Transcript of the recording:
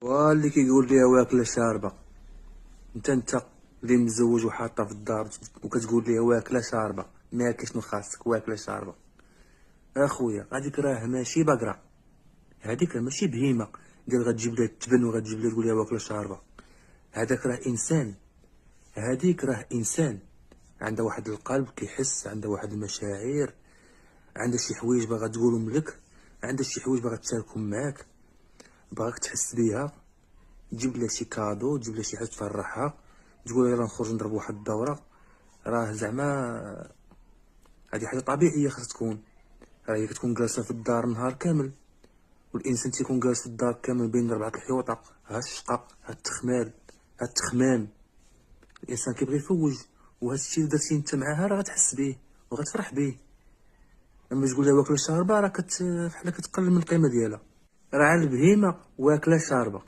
واللي كيقول ليها واكله شاربه. انت اللي متزوج وحاطه في الدار وكتقول ليها واكله شاربه، مالك شنو خاصك واكله شاربه؟ اخويا هذيك راه ماشي بقره، هذيك راه ماشي بهيمه ديال غتجيب لها التبن وغتجيب لها تقول لها واكله شاربه. هذاك راه انسان، هذيك راه انسان عندها واحد القلب كيحس، عندها واحد المشاعر، عندها شي حوايج باغا تقولهم لك، عندها شي حوايج باغا تشاركهم معاك، باغاك تحس بيها، تجيب لها شي كادو، تجيب لها شي حاجه تفرحها، تقول لها يلا نخرج نضرب واحد الدوره. راه زعما هذه حاجه طبيعيه خاصها تكون. راه هي كتكون جالسه في الدار النهار كامل، والانسان تيكون جالس في الدار كامل بين 4 الحيوطه، ها الشقه ها التخمال ها التخمام. الانسان كيبغي يفوج، وهذا الشيء اللي درتي انت معاها راه غتحس به وغتفرح به. اما تقول لها واكله شاربه راه بحال كتقلل من القيمه ديالها. راه على البهيمه واكله شاربه.